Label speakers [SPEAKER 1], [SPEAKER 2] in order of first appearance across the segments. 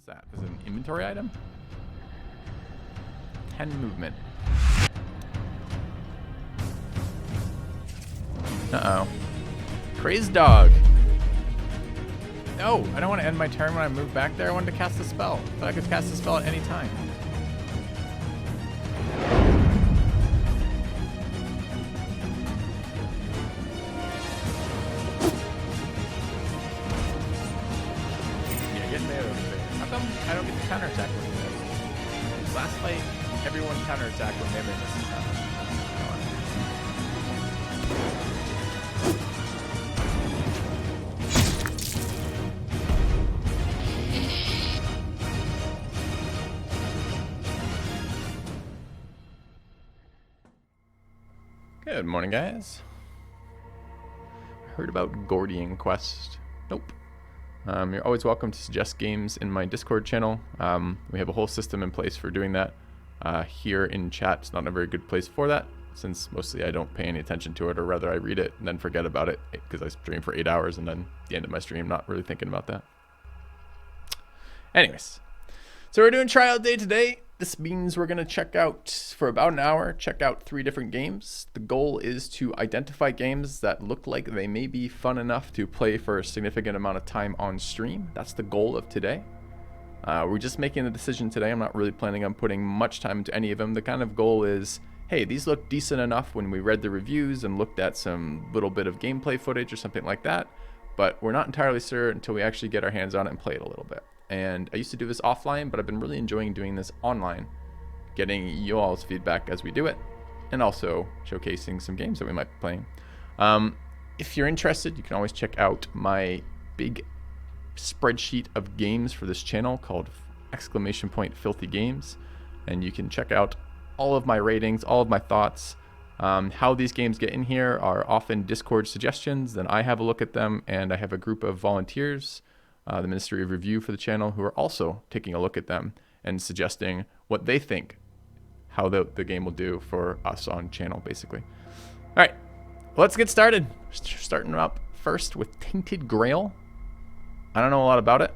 [SPEAKER 1] is that? Is it an inventory item? 10 movement. Uh-oh. Crazed dog. No, I don't want to end my turn when I move back there. I wanted to cast a spell. Thought I could cast a spell at any time. Yeah, get there over there. How come I don't get to counterattack when you miss? Last fight, everyone counterattacked when they missed. Good morning, guys. Heard about Gordian Quest? Nope. You're always welcome to suggest games in my Discord channel. We have a whole system in place for doing that. Here in chat, it's not a very good place for that, since mostly I don't pay any attention to it, or rather I read it and then forget about it, because I stream for 8 hours and then at the end of my stream, not really thinking about that. Anyways, so we're doing trial day today. This means we're going to check out, for about an hour, check out 3 different games. The goal is to identify games that look like they may be fun enough to play for a significant amount of time on stream. That's the goal of today. We're just making the decision today. I'm not really planning on putting much time into any of them. The kind of goal is, hey, these look decent enough when we read the reviews and looked at some little bit of gameplay footage or something like that, but we're not entirely sure until we actually get our hands on it and play it a little bit. And I used to do this offline, but I've been really enjoying doing this online, getting you all's feedback as we do it, and also showcasing some games that we might be playing. If you're interested, you can always check out my big spreadsheet of games for this channel called !Filthy Games, and you can check out all of my ratings, all of my thoughts. How these games get in here are often Discord suggestions, then I have a look at them, and I have a group of volunteers, the Ministry of Review for the channel, who are also taking a look at them and suggesting what they think how the game will do for us on channel, basically. All right, let's get started. Starting up first with Tainted Grail. I don't know a lot about it,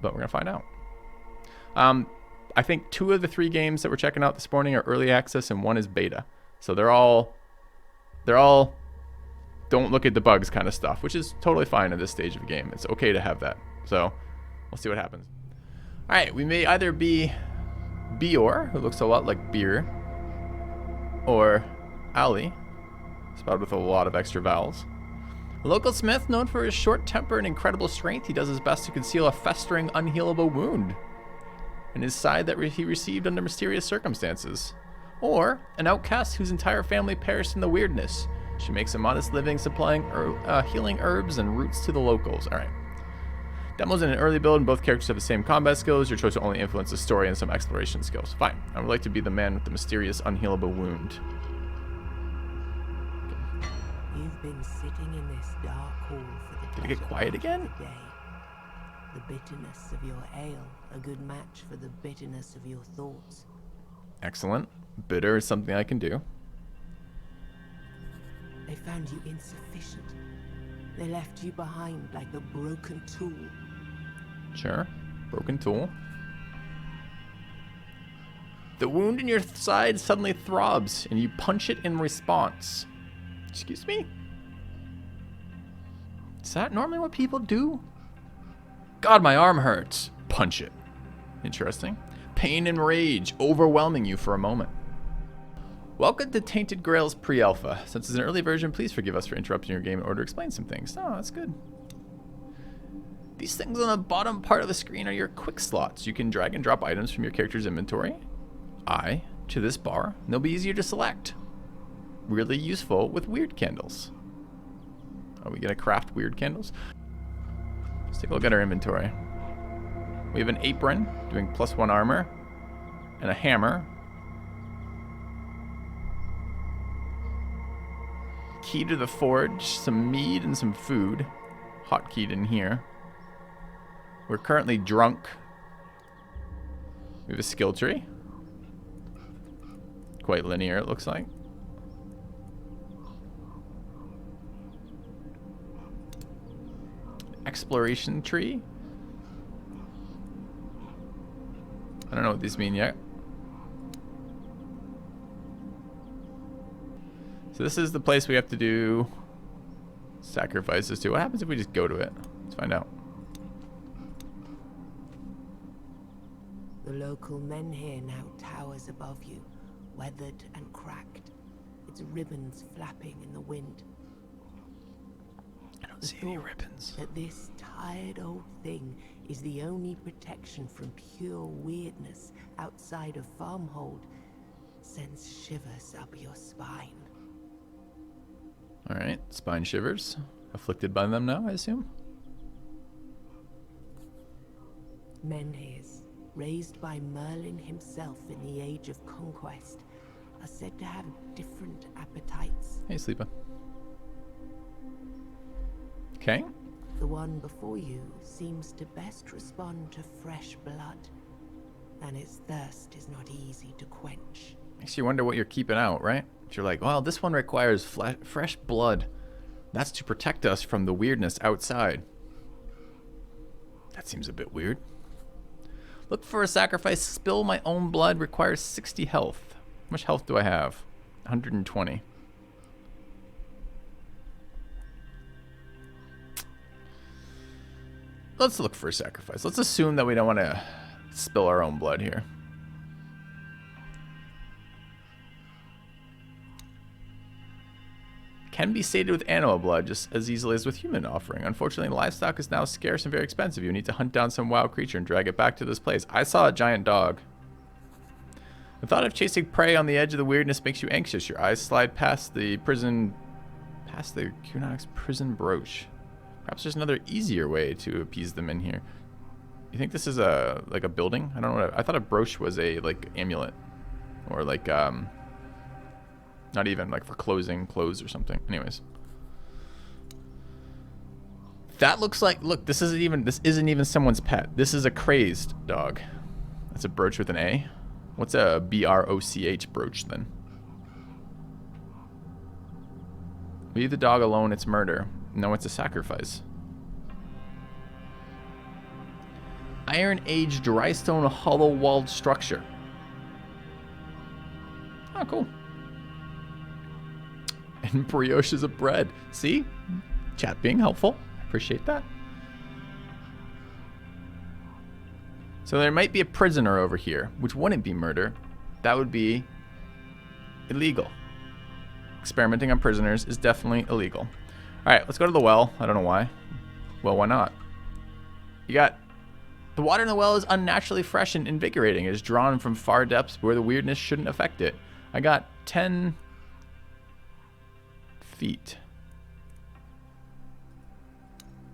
[SPEAKER 1] but we're gonna find out. I think 2 of the 3 games that we're checking out this morning are early access and 1 is beta. So they're all don't look at the bugs kind of stuff, which is totally fine at this stage of the game. It's okay to have that. So we'll see what happens. All right, we may either be Bior, who looks a lot like beer, or Ali, spelled with a lot of extra vowels. A local smith known for his short temper and incredible strength, he does his best to conceal a festering, unhealable wound in his side that he received under mysterious circumstances. Or an outcast whose entire family perished in the weirdness. She makes a modest living supplying healing herbs and roots to the locals. All right. Demo's in an early build, and both characters have the same combat skills. Your choice will only influence the story and some exploration skills. Fine. I would like to be the man with the mysterious, unhealable wound.
[SPEAKER 2] You've been sitting in this dark hall for the
[SPEAKER 1] Did it get quiet again?
[SPEAKER 2] day. The bitterness of your ale, a good match for the bitterness of your thoughts.
[SPEAKER 1] Excellent. Bitter is something I can do.
[SPEAKER 2] They found you insufficient. They left you behind like a broken tool.
[SPEAKER 1] Sure. Broken tool. The wound in your side suddenly throbs, and you punch it in response. Excuse me? Is that normally what people do? God, my arm hurts. Punch it. Interesting. Pain and rage overwhelming you for a moment. Welcome to Tainted Grail's pre-alpha. Since it's an early version, please forgive us for interrupting your game in order to explain some things. Oh, that's good. These things on the bottom part of the screen are your quick slots. You can drag and drop items from your character's inventory to this bar, and they'll be easier to select. Really useful with weird candles. Are we gonna craft weird candles? Let's take a look at our inventory. We have an apron doing +1 armor, and a hammer. Key to the forge, some mead and some food. Hotkeyed in here. We're currently drunk. We have a skill tree. Quite linear, it looks like. Exploration tree. I don't know what these mean yet. So this is the place we have to do sacrifices to. What happens if we just go to it? Let's find out.
[SPEAKER 2] The local menhir now towers above you, weathered and cracked, its ribbons flapping in the wind.
[SPEAKER 1] I don't see any ribbons.
[SPEAKER 2] That this tired old thing is the only protection from pure weirdness outside of Farmhold sends shivers up your spine.
[SPEAKER 1] Alright, spine shivers. Afflicted by them now, I assume?
[SPEAKER 2] Menhirs, raised by Merlin himself in the Age of Conquest, are said to have different appetites.
[SPEAKER 1] Hey, Sleeper. Okay.
[SPEAKER 2] The one before you seems to best respond to fresh blood, and its thirst is not easy to quench.
[SPEAKER 1] Makes you wonder what you're keeping out, right? You're like, well, this one requires fresh blood. That's to protect us from the weirdness outside. That seems a bit weird. Look for a sacrifice. Spill my own blood. Requires 60 health. How much health do I have? 120. Let's look for a sacrifice. Let's assume that we don't want to spill our own blood here. Can be sated with animal blood just as easily as with human offering. Unfortunately, livestock is now scarce and very expensive. You need to hunt down some wild creature and drag it back to this place. I saw a giant dog. The thought of chasing prey on the edge of the weirdness makes you anxious. Your eyes slide past the Kunak's prison brooch. Perhaps there's another easier way to appease them in here. You think this is like a building? I don't know. I thought a brooch was a like amulet, or like not even like for closing clothes or something. Anyways, that looks like, look, this isn't even someone's pet. This is a crazed dog. That's a brooch with an A. What's a BROCH brooch then? Leave the dog alone. It's murder. No, it's a sacrifice. Iron Age dry stone hollow walled structure. Oh, cool. And brioches of bread. See? Chat being helpful. Appreciate that. So there might be a prisoner over here, which wouldn't be murder. That would be illegal. Experimenting on prisoners is definitely illegal. Alright, let's go to the well. I don't know why. Well, why not? You got... The water in the well is unnaturally fresh and invigorating. It is drawn from far depths where the weirdness shouldn't affect it. I got 10 feet.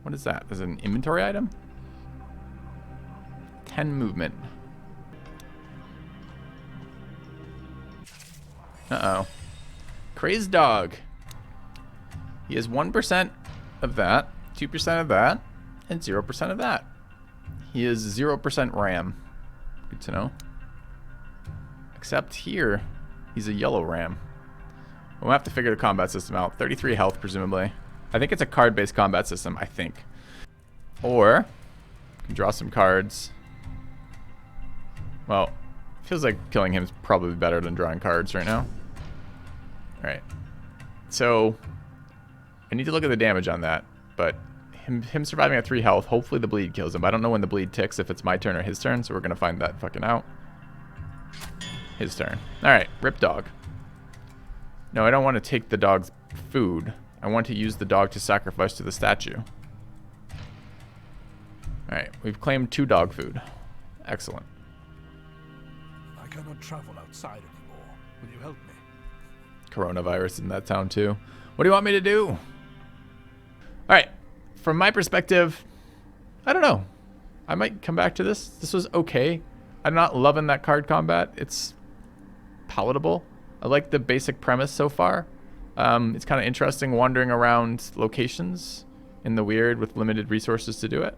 [SPEAKER 1] What is that? Is it an inventory item? 10 movement. Uh-oh. Crazed dog. He has 1% of that, 2% of that, and 0% of that. He is 0% ram. Good to know. Except here, he's a yellow ram. We'll have to figure the combat system out. 33 health, presumably. I think it's a card-based combat system, I think. Or, you can draw some cards. Well, feels like killing him is probably better than drawing cards right now. Alright. So, I need to look at the damage on that, but him surviving at 3 health, hopefully the bleed kills him. I don't know when the bleed ticks, if it's my turn or his turn, so we're going to find that fucking out. His turn. Alright, rip dog. No, I don't want to take the dog's food. I want to use the dog to sacrifice to the statue. Alright, we've claimed 2 dog food. Excellent.
[SPEAKER 3] I cannot travel outside anymore. Will you help me?
[SPEAKER 1] Coronavirus in that town too. What do you want me to do? Alright, from my perspective, I don't know. I might come back to this. This was okay. I'm not loving that card combat. It's palatable. I like the basic premise so far. It's kind of interesting wandering around locations in the weird with limited resources to do it.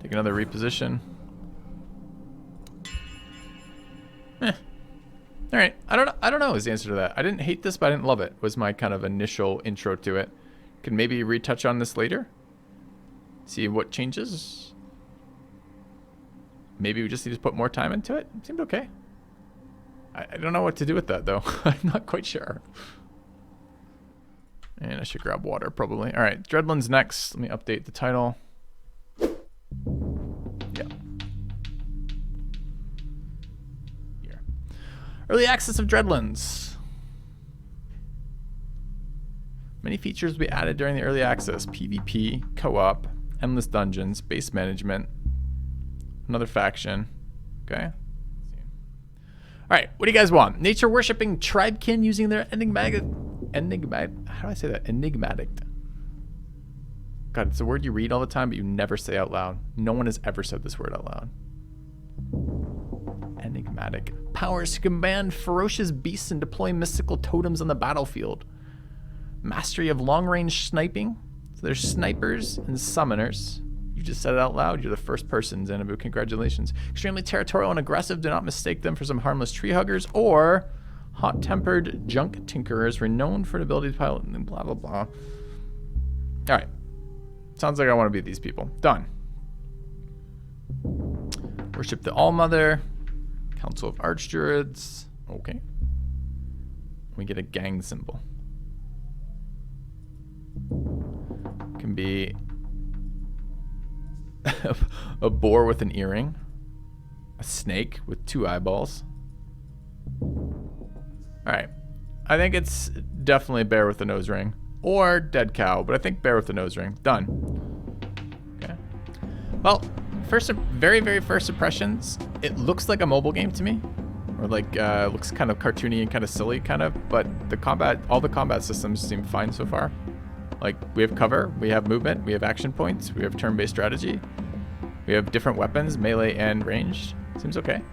[SPEAKER 1] Take another reposition. All right, I don't know is the answer to that. I didn't hate this, but I didn't love it. Was my kind of initial intro to it. Can maybe retouch on this later. See what changes. maybe we just need to put more time into it. It seemed okay. I don't know what to do with that, though. I'm not quite sure. And I should grab water, probably. All right, Dreadlands next. Let me update the title. Yeah. Here. Early access of Dreadlands. Many features will be added during the early access. PvP, co-op, endless dungeons, base management, another faction. Okay. All right, what do you guys want? Nature worshipping tribekin using their enigmatic. How do I say that? Enigmatic. God, it's a word you read all the time, but you never say out loud. No one has ever said this word out loud. Enigmatic. Powers to command ferocious beasts and deploy mystical totems on the battlefield. Mastery of long-range sniping. So there's snipers and summoners. You just said it out loud. You're the first person, Xanabu. Congratulations. Extremely territorial and aggressive. Do not mistake them for some harmless tree huggers. Or hot-tempered junk tinkerers renowned for an ability to pilot and blah, blah, blah. All right. Sounds like I want to be these people. Done. Worship the All-Mother. Council of Archdruids. Okay. We get a gang symbol. Can be a boar with an earring. A snake with 2 eyeballs. Alright. I think it's definitely bear with a nose ring. Or dead cow, but I think bear with a nose ring. Done. Okay. Well, very, very first impressions, it looks like a mobile game to me. Or like, looks kind of cartoony and kind of silly, kind of. But the combat, all the combat systems seem fine so far. Like, we have cover, we have movement, we have action points, we have turn-based strategy. We have different weapons, melee and ranged. Seems okay.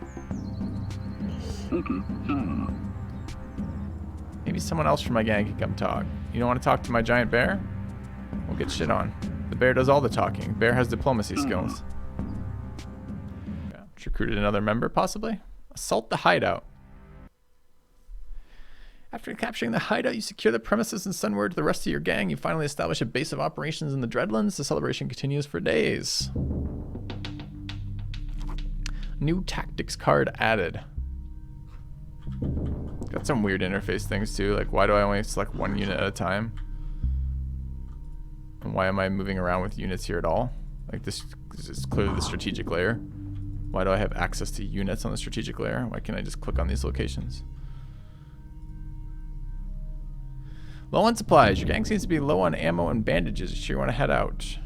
[SPEAKER 1] Maybe someone else from my gang can come talk. You don't want to talk to my giant bear? We'll get shit on. The bear does all the talking. Bear has diplomacy skills. Yeah, recruited another member, possibly? Assault the hideout. After capturing the hideout, you secure the premises and send word to the rest of your gang. You finally establish a base of operations in the Dreadlands. The celebration continues for days. New tactics card added. Got some weird interface things too, like why do I only select 1 unit at a time? And why am I moving around with units here at all? Like this is clearly the strategic layer. Why do I have access to units on the strategic layer? Why can't I just click on these locations? Low on supplies. Your gang seems to be low on ammo and bandages. You sure want to head out?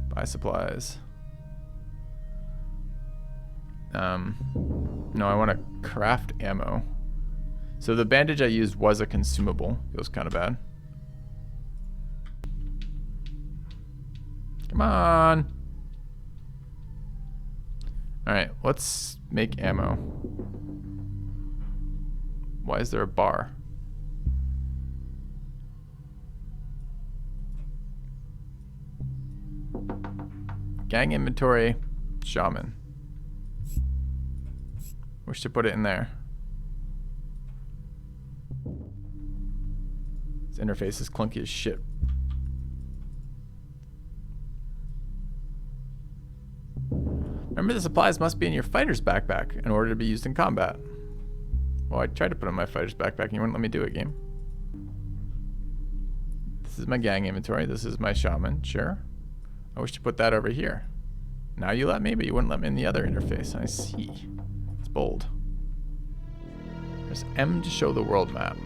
[SPEAKER 1] Buy supplies. No, I want to craft ammo. So the bandage I used was a consumable. Feels kind of bad. Come on. Alright, let's make ammo. Why is there a bar? Gang inventory, shaman. Wish to put it in there. This interface is clunky as shit. Remember, the supplies must be in your fighter's backpack in order to be used in combat. Well, I tried to put it in my fighter's backpack and you wouldn't let me do it, game. This is my gang inventory. This is my shaman. Sure. I wish to put that over here. Now you let me, but you wouldn't let me in the other interface. I see. It's bold. There's M to show the world map.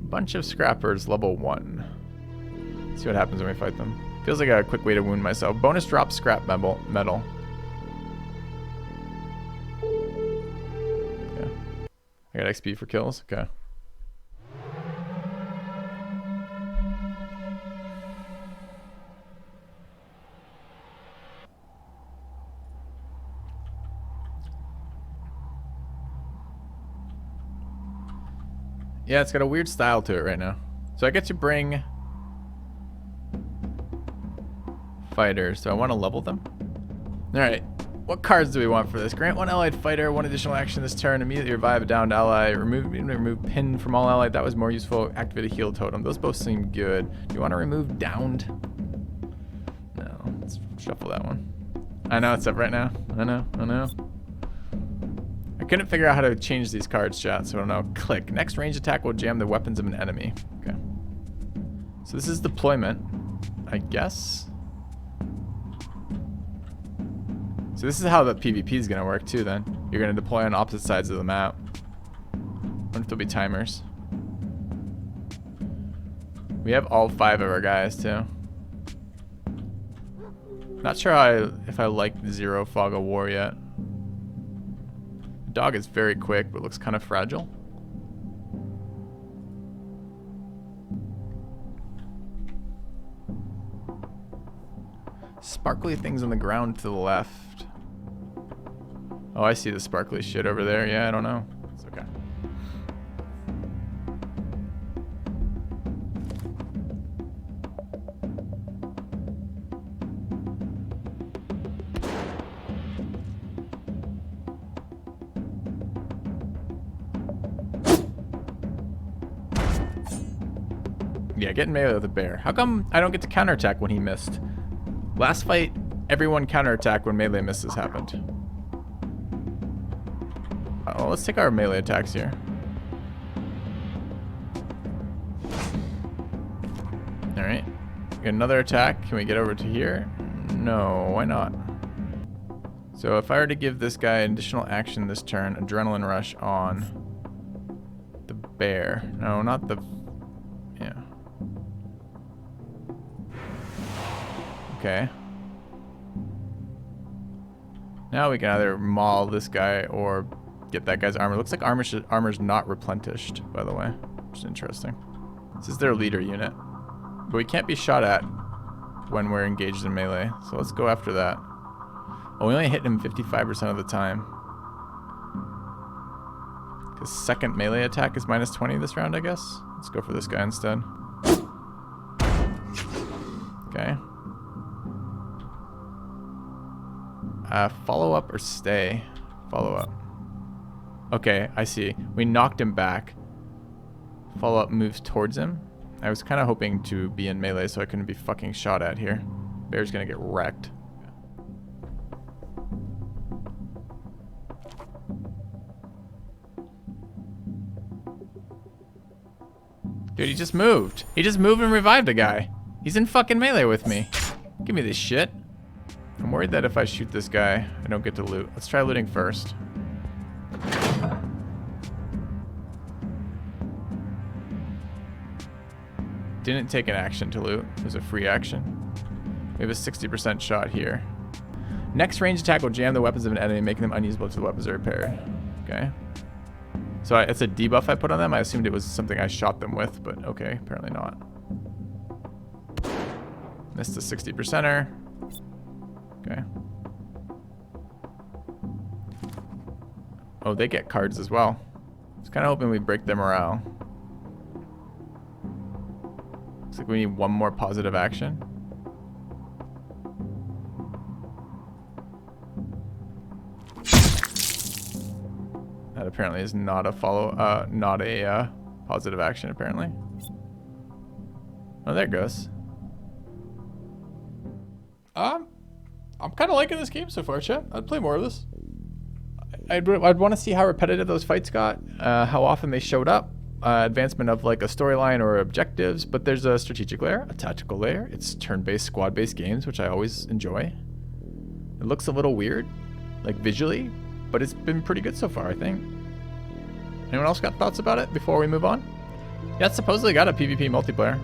[SPEAKER 1] Bunch of scrappers, level 1. Let's see what happens when we fight them. Feels like a quick way to wound myself. Bonus drop scrap metal. Okay. I got XP for kills. Okay. Yeah, it's got a weird style to it right now. So I get to bring fighters. Do I want to level them? Alright. What cards do we want for this? Grant 1 allied fighter, 1 additional action this turn. Immediately revive a downed ally. Remove pin from all allied. That was more useful. Activate a heal totem. Those both seem good. Do you want to remove downed? No. Let's Shuffle that one. I know it's up right now. I know. I couldn't figure out how to change these cards, chat, so I don't know. Click. Next range attack will jam the weapons of an enemy. Okay. So this is deployment, I guess. So this is how the PvP is going to work too then. You're going to deploy on opposite sides of the map. I wonder if there'll be timers. We have all 5 of our guys too. Not sure if I like Zero Fog of War yet. The dog is very quick, but looks kind of fragile. Sparkly things on the ground to the left. Oh, I see the sparkly shit over there. Yeah, I don't know. It's okay. Yeah, getting melee with a bear. How come I don't get to counterattack when he missed? Last fight, everyone counterattacked when melee misses happened. Oh, let's take our melee attacks here. Alright. Get another attack. Can we get over to here? No, why not? So if I were to give this guy an additional action this turn, Adrenaline Rush on the bear. No, not the... Yeah. Okay. Now we can either maul this guy or get that guy's armor. Looks like armor's not replenished, by the way, which is interesting. This is their leader unit. But we can't be shot at when we're engaged in melee, so let's go after that. Oh, we only hit him 55% of the time. His second melee attack is minus 20 this round, I guess. Let's go for this guy instead. Okay. Follow up or stay? Follow up. Okay, I see. We knocked him back. Follow up moves towards him. I was kind of hoping to be in melee so I couldn't be fucking shot at here. Bear's gonna get wrecked. Dude, he just moved. He just moved and revived a guy. He's in fucking melee with me. Give me this shit. I'm worried that if I shoot this guy, I don't get to loot. Let's try looting first. Didn't take an action to loot. It was a free action. We have a 60% shot here. Next range attack will jam the weapons of an enemy, making them unusable until the weapons are repaired. Okay. So it's a debuff I put on them. I assumed it was something I shot them with, but okay, apparently not. Missed a 60%er. Okay. Oh, they get cards as well. I was kind of hoping we'd break their morale. Looks like we need one more positive action. That apparently is not a positive action, apparently. Oh, there it goes. I'm kind of liking this game so far, chat. I'd play more of this. I'd want to see how repetitive those fights got, how often they showed up, advancement of like a storyline or objectives, but there's a strategic layer, a tactical layer. It's turn-based, squad-based games, which I always enjoy. It looks a little weird, like visually, but it's been pretty good so far, I think. Anyone else got thoughts about it before we move on? Yeah, it's supposedly got a PvP multiplayer.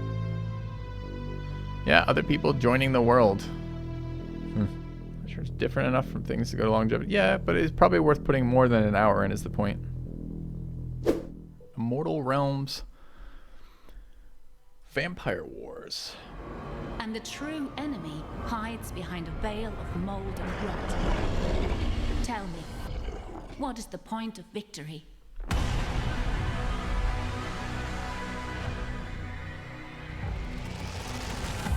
[SPEAKER 1] Yeah, other people joining the world. I'm sure it's different enough from things to go to longevity. Yeah, but it's probably worth putting more than an hour in is the point. Immortal Realms. Vampire Wars.
[SPEAKER 4] And the true enemy hides behind a veil of mold and rot. Tell me, what is the point of victory?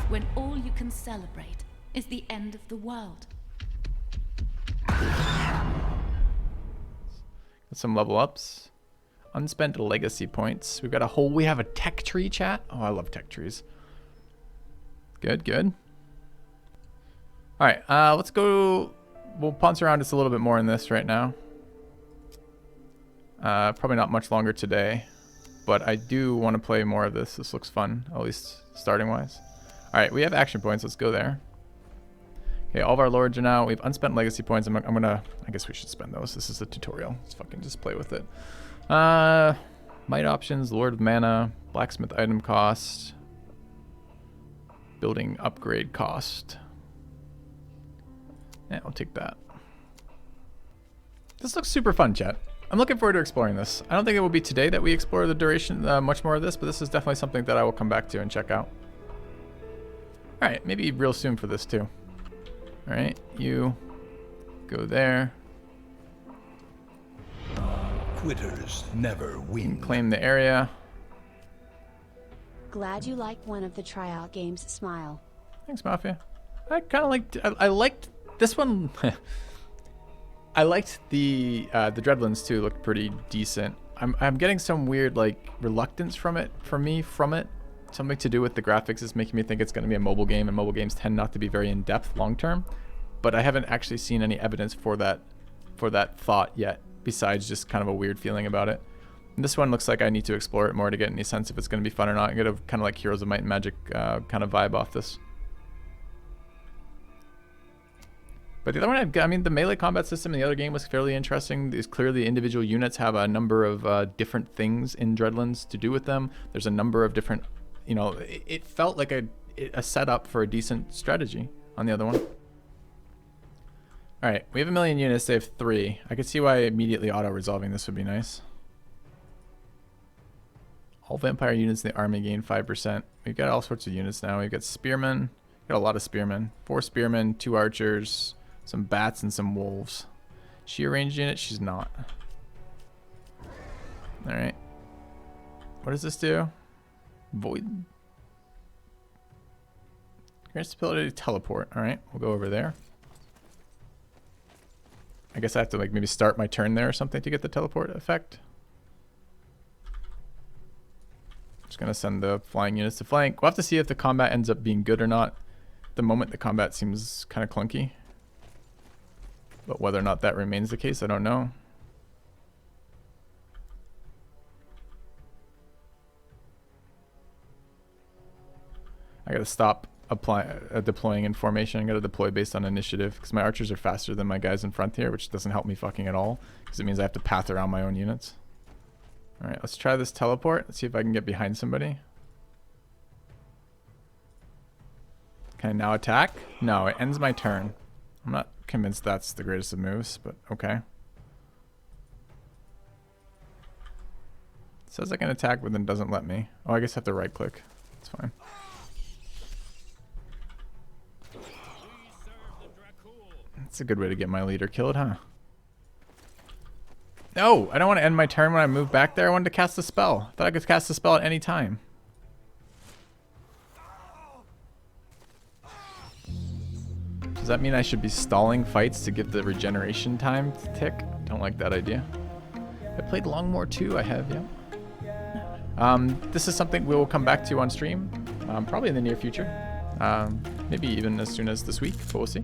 [SPEAKER 4] When all you can celebrate is the end of the world.
[SPEAKER 1] Got some level ups. Unspent legacy points. We've got we have a tech tree, chat. Oh, I love tech trees. Good, good. All right, let's go. We'll ponce around just a little bit more in this right now. Probably not much longer today, but I do want to play more of this. This looks fun, at least starting wise. All right, we have action points. Let's go there. Okay, all of our lords are now. We have unspent legacy points. I'm gonna. I guess we should spend those. This is a tutorial. Let's fucking just play with it. Might options, Lord of Mana, blacksmith item cost, building upgrade cost. Yeah, I'll take that. This looks super fun, chat. I'm looking forward to exploring this. I don't think it will be today that we explore the duration, much more of this, but this is definitely something that I will come back to and check out. All right, maybe real soon for this too. All right, you go there.
[SPEAKER 3] Quitters never win.
[SPEAKER 1] Claim the area.
[SPEAKER 5] Glad you like one of the tryout games. Smile.
[SPEAKER 1] Thanks, Mafia. I kind of liked. I liked this one. I liked the Dreadlands too. Looked pretty decent. I'm getting some weird like reluctance from it. Something to do with the graphics is making me think it's going to be a mobile game, and mobile games tend not to be very in depth long term. But I haven't actually seen any evidence for that thought yet, besides just kind of a weird feeling about it. And this one looks like I need to explore it more to get any sense if it's going to be fun or not. I get a kind of like Heroes of Might and Magic kind of vibe off this. But the other one, I mean, the melee combat system in the other game was fairly interesting. There's clearly individual units have a number of different things in Dreadlands to do with them. There's a number of different, you know, it felt like a setup for a decent strategy on the other one. All right, we have 1 million units. They have 3. I could see why immediately auto-resolving this would be nice. All vampire units in the army gain 5%. We've got all sorts of units now. We've got spearmen. We've got a lot of spearmen. 4 spearmen, 2 archers, some bats, and some wolves. Is she a ranged unit? She's not. All right. What does this do? Void. Grants the ability to teleport. All right, we'll go over there. I guess I have to like maybe start my turn there or something to get the teleport effect. Just gonna send the flying units to flank. We'll have to see if the combat ends up being good or not. At the moment, the combat seems kind of clunky. But whether or not that remains the case, I don't know. I gotta stop deploying in formation. I gotta deploy based on initiative because my archers are faster than my guys in front here, which doesn't help me fucking at all because it means I have to path around my own units. All right, let's try this teleport. Let's see if I can get behind somebody. Can I now attack? No, it ends my turn. I'm not convinced that's the greatest of moves, but okay. It says I can attack, but then doesn't let me. Oh, I guess I have to right click. It's fine. That's a good way to get my leader killed, huh? No, I don't want to end my turn when I move back there. I wanted to cast a spell. I thought I could cast a spell at any time. Does that mean I should be stalling fights to give the regeneration time to tick? Don't like that idea. I played Longmore too. I have, yeah. This is something we will come back to on stream, probably in the near future. Maybe even as soon as this week, but we'll see.